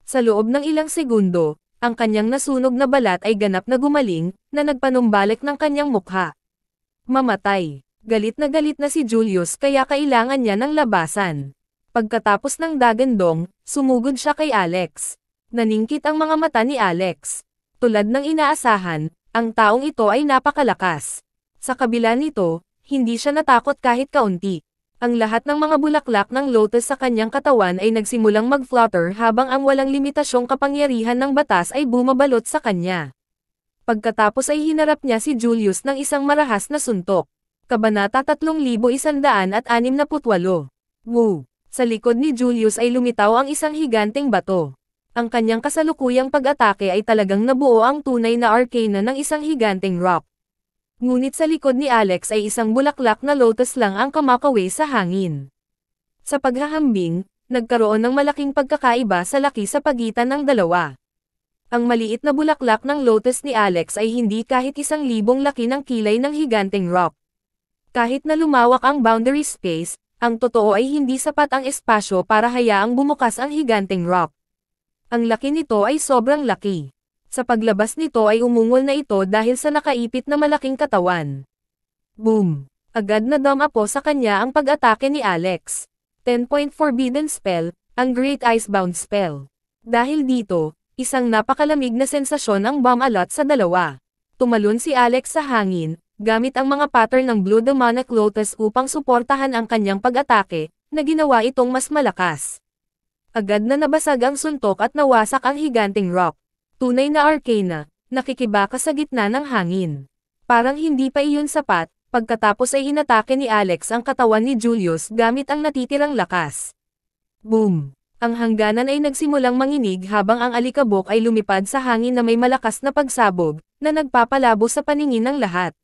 Sa loob ng ilang segundo, ang kanyang nasunog na balat ay ganap na gumaling, na nagpanumbalik ng kanyang mukha. Mamatay. Galit na si Julius kaya kailangan niya ng labasan. Pagkatapos ng dagandong, sumugod siya kay Alex. Naningkit ang mga mata ni Alex. Tulad ng inaasahan, ang taong ito ay napakalakas. Sa kabila nito, hindi siya natakot kahit kaunti. Ang lahat ng mga bulaklak ng lotus sa kanyang katawan ay nagsimulang mag-flutter habang ang walang limitasyong kapangyarihan ng batas ay bumabalot sa kanya. Pagkatapos ay hinarap niya si Julius ng isang marahas na suntok. Kabanata 3168. Woo! Sa likod ni Julius ay lumitaw ang isang higanteng bato. Ang kanyang kasalukuyang pag-atake ay talagang nabuo ang tunay na arcana ng isang higanteng rock. Ngunit sa likod ni Alex ay isang bulaklak na lotus lang ang kumakawi sa hangin. Sa paghahambing, nagkaroon ng malaking pagkakaiba sa laki sa pagitan ng dalawa. Ang maliit na bulaklak ng lotus ni Alex ay hindi kahit 1,000 laki ng kilay ng higanteng rock. Kahit na lumawak ang boundary space, ang totoo ay hindi sapat ang espasyo para hayaang bumukas ang higanteng rock. Ang laki nito ay sobrang laki. Sa paglabas nito ay umungol na ito dahil sa nakaipit na malaking katawan. Boom! Agad na dumapo sa kanya ang pag-atake ni Alex. 10-point forbidden spell, ang Great Icebound spell. Dahil dito, isang napakalamig na sensasyon ang bumalot sa dalawa. Tumalon si Alex sa hangin, gamit ang mga pattern ng Blue Demonic Lotus upang suportahan ang kanyang pag-atake, na ginawa itong mas malakas. Agad na nabasag ang suntok at nawasak ang higanting rock. Tunay na Arcana, nakikibaka sa gitna ng hangin. Parang hindi pa iyon sapat, pagkatapos ay inatake ni Alex ang katawan ni Julius gamit ang natitirang lakas. Boom! Ang hangganan ay nagsimulang manginig habang ang alikabok ay lumipad sa hangin na may malakas na pagsabog, na nagpapalabo sa paningin ng lahat.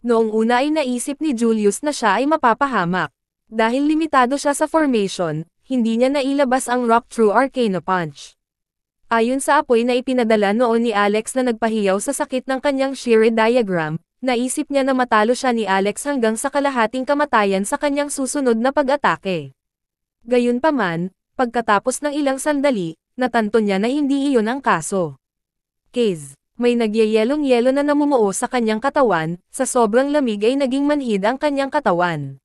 Noong una ay naisip ni Julius na siya ay mapapahamak. Dahil limitado siya sa formation, hindi niya nailabas ang Rock True Arcana Punch. Ayon sa apoy na ipinadala noon ni Alex na nagpahiyaw sa sakit ng kanyang Shire diagram, naisip niya na matalo siya ni Alex hanggang sa kalahating kamatayan sa kanyang susunod na pag-atake. Gayunpaman, pagkatapos ng ilang sandali, natanto niya na hindi iyon ang kaso. Case. May nagyayelong-yelo na namumuo sa kanyang katawan, sa sobrang lamig ay naging manhid ang kanyang katawan.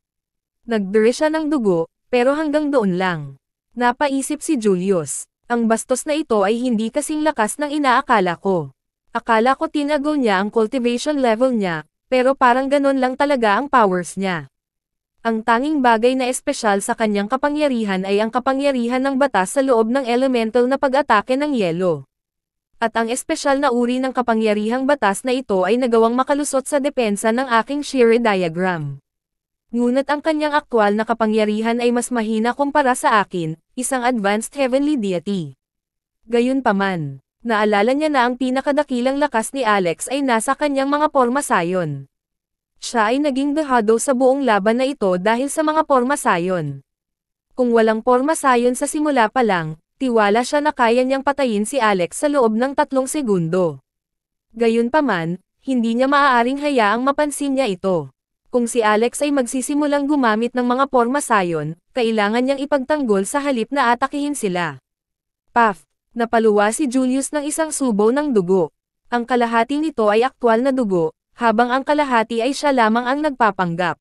Nagdure siya ng dugo, pero hanggang doon lang. Napaisip si Julius, ang bastos na ito ay hindi kasing lakas ng inaakala ko. Akala ko tinago niya ang cultivation level niya, pero parang ganon lang talaga ang powers niya. Ang tanging bagay na espesyal sa kanyang kapangyarihan ay ang kapangyarihan ng batas sa loob ng elemental na pag-atake ng yelo. At ang espesyal na uri ng kapangyarihang batas na ito ay nagawang makalusot sa depensa ng aking Shire diagram. Ngunit ang kanyang aktwal na kapangyarihan ay mas mahina kumpara sa akin, isang advanced heavenly deity. Gayunpaman, naalala niya na ang pinakadakilang lakas ni Alex ay nasa kanyang mga pormasayon. Siya ay naging dehado sa buong laban na ito dahil sa mga pormasayon. Kung walang pormasayon sa simula pa lang, tiwala siya na kaya niyang patayin si Alex sa loob ng 3 segundo. Gayunpaman, hindi niya maaaring hayaang mapansin niya ito. Kung si Alex ay magsisimulang gumamit ng mga pormasayon, kailangan niyang ipagtanggol sa halip na atakihin sila. Puff! Napaluwa si Julius ng isang subo ng dugo. Ang kalahati nito ay aktwal na dugo, habang ang kalahati ay siya lamang ang nagpapanggap.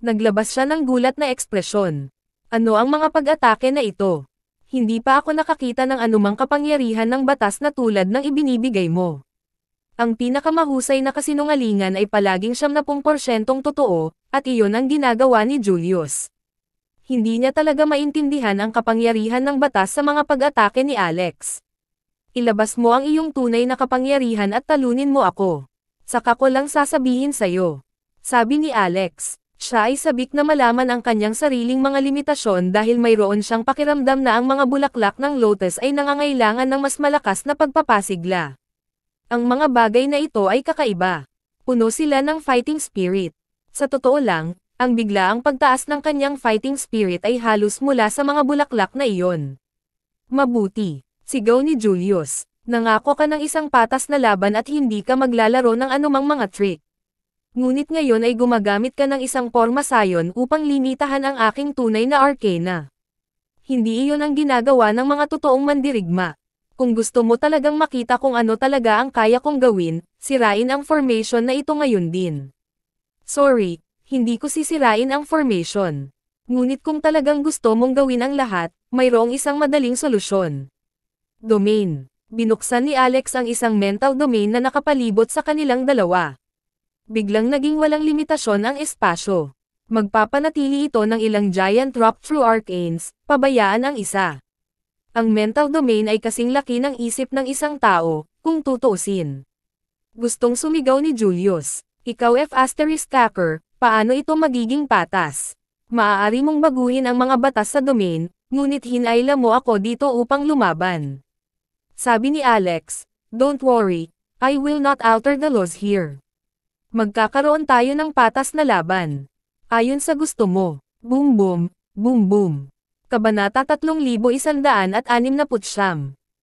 Naglabas siya ng gulat na ekspresyon. Ano ang mga pag-atake na ito? Hindi pa ako nakakita ng anumang kapangyarihan ng batas na tulad ng ibinibigay mo. Ang pinakamahusay na kasinungalingan ay palaging 70% totoo, at iyon ang ginagawa ni Julius. Hindi niya talaga maintindihan ang kapangyarihan ng batas sa mga pag-atake ni Alex. Ilabas mo ang iyong tunay na kapangyarihan at talunin mo ako. Saka ko lang sasabihin sa'yo. Sabi ni Alex. Siya ay sabik na malaman ang kanyang sariling mga limitasyon dahil mayroon siyang pakiramdam na ang mga bulaklak ng lotus ay nangangailangan ng mas malakas na pagpapasigla. Ang mga bagay na ito ay kakaiba. Puno sila ng fighting spirit. Sa totoo lang, ang biglaang pagtaas ng kanyang fighting spirit ay halos mula sa mga bulaklak na iyon. Mabuti, sigaw ni Julius. Nangako ka ng isang patas na laban at hindi ka maglalaro ng anumang mga trick. Ngunit ngayon ay gumagamit ka ng isang pormasayon upang limitahan ang aking tunay na arcana. Hindi iyon ang ginagawa ng mga totoong mandirigma. Kung gusto mo talagang makita kung ano talaga ang kaya kong gawin, sirain ang formation na ito ngayon din. Sorry, hindi ko sisirain ang formation. Ngunit kung talagang gusto mong gawin ang lahat, mayroong isang madaling solusyon. Domain. Binuksan ni Alex ang isang mental domain na nakapalibot sa kanilang dalawa. Biglang naging walang limitasyon ang espasyo. Magpapanatili ito ng ilang giant rock true arcanes, pabayaan ang isa. Ang mental domain ay kasing laki ng isip ng isang tao, kung tutuusin. Gustong sumigaw ni Julius. Ikaw F***Cacker, paano ito magiging patas? Maaari mong baguhin ang mga batas sa domain, ngunit hinayla mo ako dito upang lumaban. Sabi ni Alex, don't worry, I will not alter the laws here. Magkakaroon tayo ng patas na laban. Ayon sa gusto mo. Boom boom, boom boom. Kabanata 3169.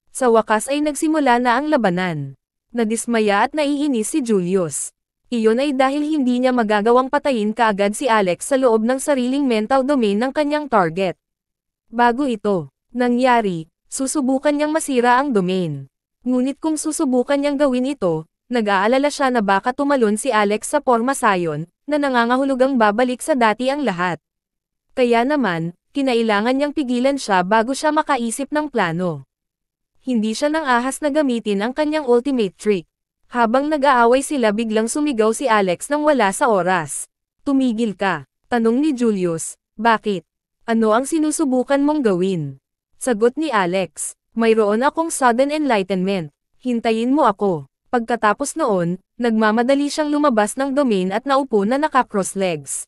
Sa wakas ay nagsimula na ang labanan. Nadismaya at naiinis si Julius. Iyon ay dahil hindi niya magagawang patayin kaagad si Alex sa loob ng sariling mental domain ng kanyang target. Bago ito nangyari, susubukan niyang masira ang domain. Ngunit kung susubukan niyang gawin ito, nag-aalala siya na baka tumalon si Alex sa pormasayon, na nangangahulugang babalik sa dati ang lahat. Kaya naman, kinailangan niyang pigilan siya bago siya makaisip ng plano. Hindi siya nang ahas na gamitin ang kanyang ultimate trick. Habang nag-aaway sila biglang sumigaw si Alex nang wala sa oras. Tumigil ka, tanong ni Julius, bakit? Ano ang sinusubukan mong gawin? Sagot ni Alex, mayroon akong sudden enlightenment, hintayin mo ako. Pagkatapos noon, nagmamadali siyang lumabas ng domain at naupo na naka-cross legs.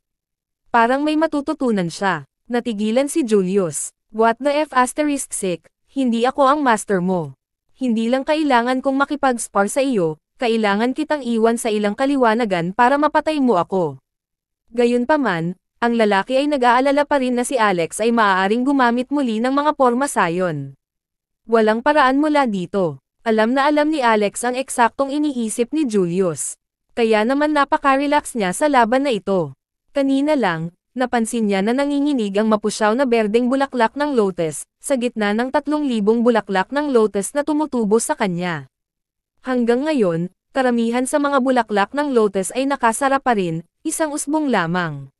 Parang may matututunan siya. Natigilan si Julius. What the F***, hindi ako ang master mo. Hindi lang kailangan kong makipag-spar sa iyo, kailangan kitang iwan sa ilang kaliwanagan para mapatay mo ako. Gayunpaman, ang lalaki ay nag-aalala pa rin na si Alex ay maaaring gumamit muli ng mga pormasayon. Walang paraan mula dito. Alam na alam ni Alex ang eksaktong iniisip ni Julius. Kaya naman napaka-relax niya sa laban na ito. Kanina lang, napansin niya na nanginginig ang mapusyaw na berdeng bulaklak ng lotus, sa gitna ng 3,000 bulaklak ng lotus na tumutubo sa kanya. Hanggang ngayon, karamihan sa mga bulaklak ng lotus ay nakasara pa rin, isang usbong lamang.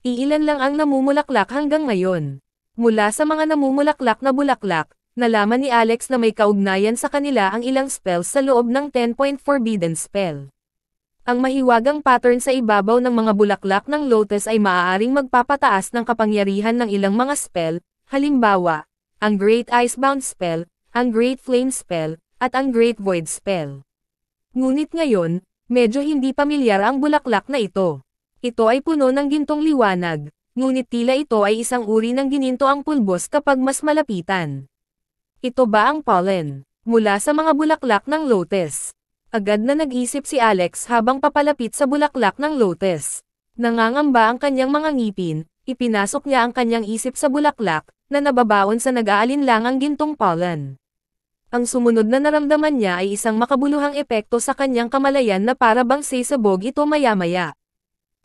Iilan lang ang namumulaklak hanggang ngayon. Mula sa mga namumulaklak na bulaklak, nalaman ni Alex na may kaugnayan sa kanila ang ilang spells sa loob ng 10-point forbidden spell. Ang mahiwagang pattern sa ibabaw ng mga bulaklak ng lotus ay maaaring magpapataas ng kapangyarihan ng ilang mga spell, halimbawa, ang Great Icebound Spell, ang Great Flame Spell, at ang Great Void Spell. Ngunit ngayon, medyo hindi pamilyar ang bulaklak na ito. Ito ay puno ng gintong liwanag, ngunit tila ito ay isang uri ng ginintoang pulbos kapag mas malapitan. Ito ba ang pollen? Mula sa mga bulaklak ng lotus. Agad na nag-isip si Alex habang papalapit sa bulaklak ng lotus. Nangangamba ang kanyang mga ngipin, ipinasok niya ang kanyang isip sa bulaklak, na nababaon sa nag-aalinlangang gintong pollen. Ang sumunod na naramdaman niya ay isang makabuluhang epekto sa kanyang kamalayan na para bang sisabog ito maya-maya.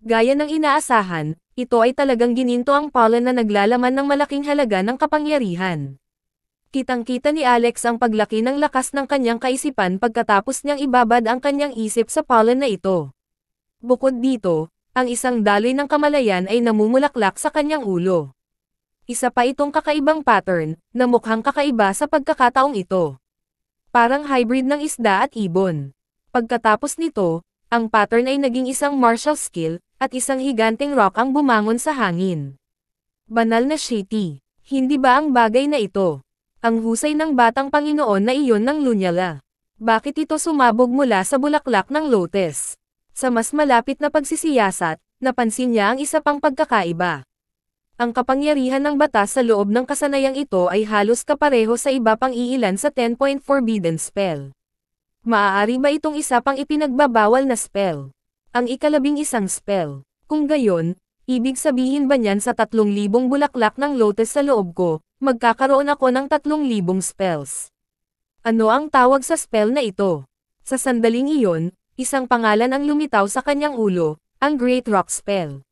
Gaya ng inaasahan, ito ay talagang gininto ang pollen na naglalaman ng malaking halaga ng kapangyarihan. Kitang-kita ni Alex ang paglaki ng lakas ng kanyang kaisipan pagkatapos niyang ibabad ang kanyang isip sa pollen na ito. Bukod dito, ang isang daloy ng kamalayan ay namumulaklak sa kanyang ulo. Isa pa itong kakaibang pattern, na mukhang kakaiba sa pagkakataong ito. Parang hybrid ng isda at ibon. Pagkatapos nito, ang pattern ay naging isang martial skill, at isang higanteng rock ang bumangon sa hangin. Banal na shitty. Hindi ba ang bagay na ito? Ang husay ng batang Panginoon na iyon ng lunyala. Bakit ito sumabog mula sa bulaklak ng lotus? Sa mas malapit na pagsisiyasat, napansin niya ang isa pang pagkakaiba. Ang kapangyarihan ng batas sa loob ng kasanayang ito ay halos kapareho sa iba pang iilan sa 10-point forbidden spell. Maaari ba itong isa pang ipinagbabawal na spell? Ang ika-11 spell. Kung gayon, ibig sabihin ba niyan sa 3,000 bulaklak ng lotus sa loob ko, magkakaroon ako ng 3,000 spells. Ano ang tawag sa spell na ito? Sa sandaling iyon, isang pangalan ang lumitaw sa kanyang ulo, ang Great Rock Spell.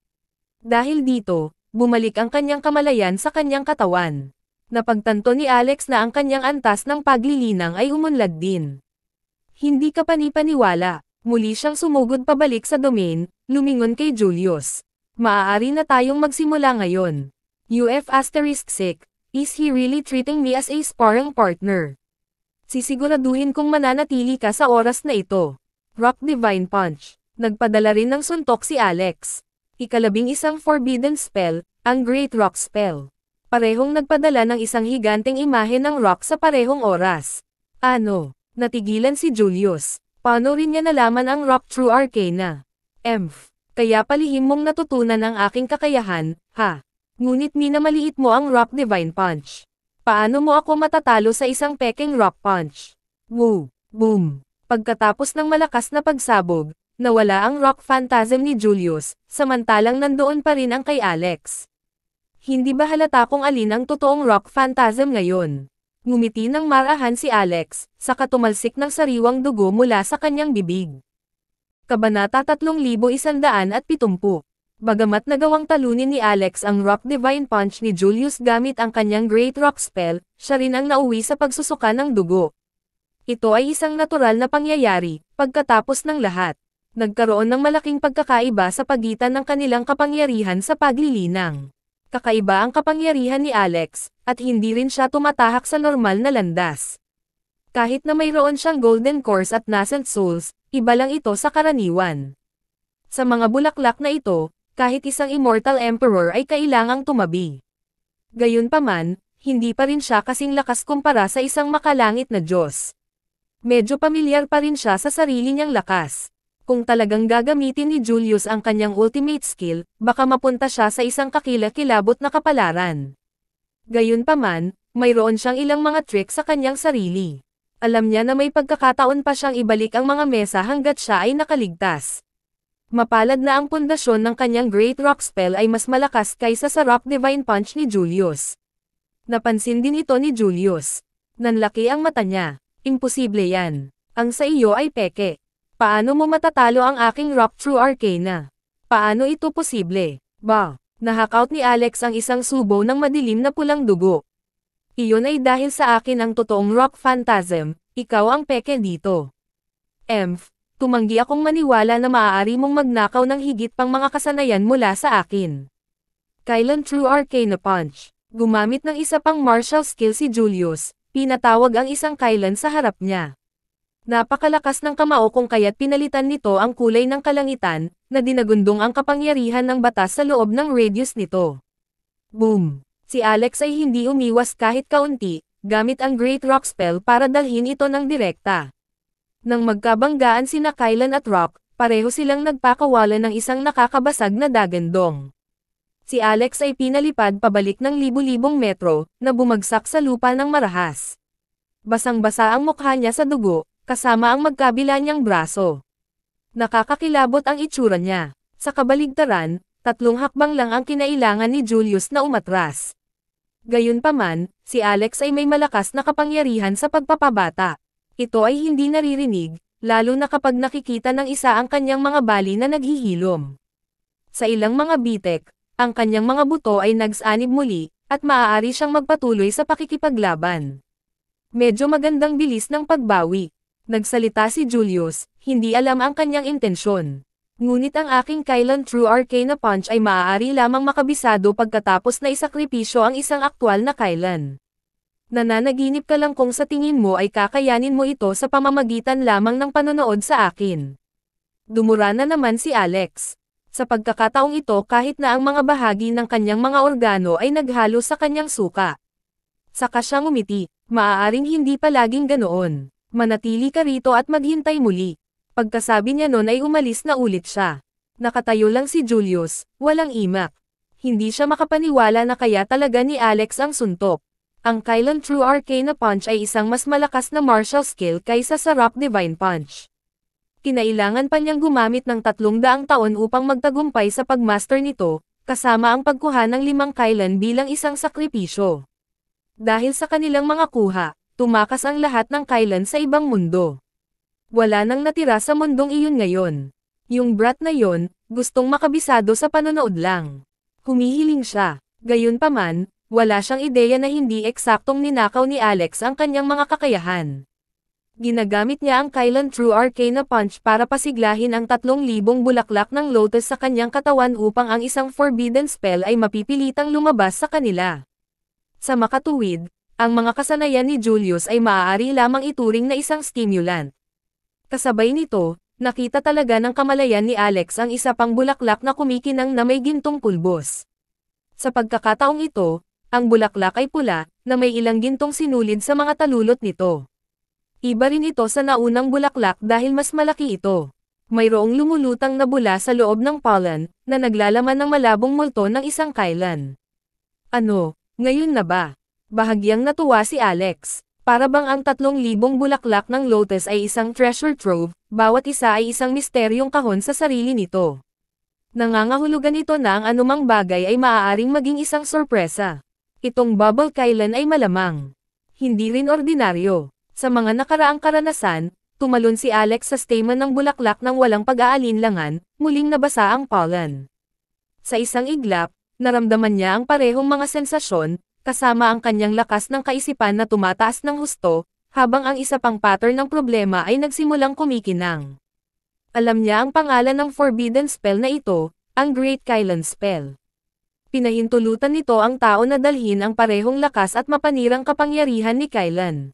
Dahil dito, bumalik ang kanyang kamalayan sa kanyang katawan. Napagtanto ni Alex na ang kanyang antas ng paglilinang ay umunlad din. Hindi ka panipaniwala, muli siyang sumugod pabalik sa domain, lumingon kay Julius. Maaari na tayong magsimula ngayon. UF***, is he really treating me as a sparring partner? Sisiguraduhin kong mananatili ka sa oras na ito. Rock Divine Punch. Nagpadala rin ng suntok si Alex. Ika-11 forbidden spell, ang Great Rock Spell. Parehong nagpadala ng isang higanteng imahe ng rock sa parehong oras. Ano? Natigilan si Julius. Paano rin niya nalaman ang Rock True Arcana? Kaya palihim mong natutunan ang aking kakayahan, ha? Ngunit minamaliit mo ang Rock Divine Punch. Paano mo ako matatalo sa isang peking Rock Punch? Woo! Boom! Pagkatapos ng malakas na pagsabog, nawala ang Rock Phantasm ni Julius, samantalang nandoon pa rin ang kay Alex. Hindi ba halata kung alin ang totoong Rock Phantasm ngayon? Ngumiti ng marahan si Alex, saka tumalsik ng sariwang dugo mula sa kanyang bibig. Kabanata 3170. Bagamat nagawang talunin ni Alex ang Rock Divine Punch ni Julius gamit ang kanyang Great Rock Spell, siya rin ang nauwi sa pagsusuka ng dugo. Ito ay isang natural na pangyayari, pagkatapos ng lahat. Nagkaroon ng malaking pagkakaiba sa pagitan ng kanilang kapangyarihan sa paglilinang. Kakaiba ang kapangyarihan ni Alex, at hindi rin siya tumatahak sa normal na landas. Kahit na mayroon siyang Golden Course at Nascent Souls, iba lang ito sa karaniwan. Sa mga bulaklak na ito, kahit isang Immortal Emperor ay kailangang tumabi. Gayunpaman, hindi pa rin siya kasing lakas kumpara sa isang makalangit na Diyos. Medyo pamilyar pa rin siya sa sarili niyang lakas. Kung talagang gagamitin ni Julius ang kanyang ultimate skill, baka mapunta siya sa isang kakilakilabot na kapalaran. Gayunpaman, mayroon siyang ilang mga trick sa kanyang sarili. Alam niya na may pagkakataon pa siyang ibalik ang mga mesa hanggat siya ay nakaligtas. Mapalad na ang pundasyon ng kanyang Great Rock Spell ay mas malakas kaysa sa Rock Divine Punch ni Julius. Napansin din ito ni Julius. Nanlaki ang mata niya. Imposible yan. Ang sa iyo ay peke. Paano mo matatalo ang aking Rock True Arcana? Paano ito posible? Ba, nahackout ni Alex ang isang subo ng madilim na pulang dugo. Iyon ay dahil sa akin ang totoong Rock Phantasm, ikaw ang peke dito. Tumanggi akong maniwala na maaari mong magnakaw ng higit pang mga kasanayan mula sa akin. Kailan True Arcana Punch? Gumamit ng isa pang martial skill si Julius. Pinatawag ang isang kailan sa harap niya. Napakalakas ng kamao kung kaya't pinalitan nito ang kulay ng kalangitan, na dinagundong ang kapangyarihan ng batas sa loob ng radius nito. Boom! Si Alex ay hindi umiwas kahit kaunti, gamit ang Great Rock Spell para dalhin ito ng direkta. Nang magkabanggaan sina Kailan at Rock, pareho silang nagpakawalan ng isang nakakabasag na dagandong. Si Alex ay pinalipad pabalik ng libu-libong metro, na bumagsak sa lupa ng marahas. Basang-basa ang mukha niya sa dugo, kasama ang magkabila niyang braso. Nakakakilabot ang itsura niya. Sa kabaligtaran, 3 hakbang lang ang kinailangan ni Julius na umatras. Gayunpaman, si Alex ay may malakas na kapangyarihan sa pagpapabata. Ito ay hindi naririnig, lalo na kapag nakikita ng isa ang kanyang mga bali na naghihilom. Sa ilang mga bitek, ang kanyang mga buto ay nagsanib muli, at maaari siyang magpatuloy sa pakikipaglaban. Medyo magandang bilis ng pagbawi. Nagsalita si Julius, hindi alam ang kanyang intensyon. Ngunit ang aking Kailan True Arcana Punch ay maaari lamang makabisado pagkatapos na isakripisyo ang isang aktwal na Kailan. Nananaginip ka lang kung sa tingin mo ay kakayanin mo ito sa pamamagitan lamang ng panonood sa akin. Dumura na naman si Alex. Sa pagkakataong ito kahit na ang mga bahagi ng kanyang mga organo ay naghalo sa kanyang suka. Saka siyang umiti, maaaring hindi palaging ganoon. Manatili ka rito at maghintay muli. Pagkasabi niya nun ay umalis na ulit siya. Nakatayo lang si Julius, walang imak. Hindi siya makapaniwala na kaya talaga ni Alex ang suntok. Ang Kailan True Arcana Punch ay isang mas malakas na martial skill kaysa sa Rock Divine Punch. Kinailangan pa niyang gumamit ng 300 taon upang magtagumpay sa pagmaster nito, kasama ang pagkuha ng 5 kailan bilang isang sakripisyo. Dahil sa kanilang mga kuha, tumakas ang lahat ng kailan sa ibang mundo. Wala nang natira sa mundong iyon ngayon. Yung brat na yon, gustong makabisado sa panonood lang. Humihiling siya. Gayunpaman, wala siyang ideya na hindi eksaktong ninakaw ni Alex ang kanyang mga kakayahan. Ginagamit niya ang Kailan True Arcana Punch para pasiglahin ang 3,000 bulaklak ng lotus sa kanyang katawan upang ang isang forbidden spell ay mapipilitang lumabas sa kanila. Sa makatuwid, ang mga kasanayan ni Julius ay maaari lamang ituring na isang stimulant. Kasabay nito, nakita talaga ng kamalayan ni Alex ang isa pang bulaklak na kumikinang na may gintong pulbos. Sa pagkakataong ito, ang bulaklak ay pula, na may ilang gintong sinulid sa mga talulot nito. Iba rin ito sa naunang bulaklak dahil mas malaki ito. Mayroong lumulutang na bula sa loob ng pollen, na naglalaman ng malabong multo ng isang kailan. Ano, ngayon na ba? Bahagyang natuwa si Alex. Para bang ang 3,000 bulaklak ng lotus ay isang treasure trove, bawat isa ay isang misteryong kahon sa sarili nito. Nangangahulugan ito na ang anumang bagay ay maaaring maging isang sorpresa. Itong bubble kailan ay malamang. Hindi rin ordinaryo. Sa mga nakaraang karanasan, tumalon si Alex sa stamen ng bulaklak ng walang pag-aalinlangan, muling nabasa ang pollen. Sa isang iglap, naramdaman niya ang parehong mga sensasyon, kasama ang kanyang lakas ng kaisipan na tumataas ng husto, habang ang isa pang pattern ng problema ay nagsimulang kumikinang. Alam niya ang pangalan ng forbidden spell na ito, ang Great Kylan Spell. Pinahintulutan nito ang tao na dalhin ang parehong lakas at mapanirang kapangyarihan ni Kylan.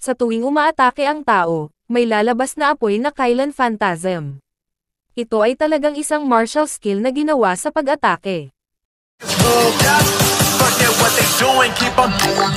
Sa tuwing umaatake ang tao, may lalabas na apoy na Kylan Phantasm. Ito ay talagang isang martial skill na ginawa sa pag-atake. Forget what they doing, keep on doing.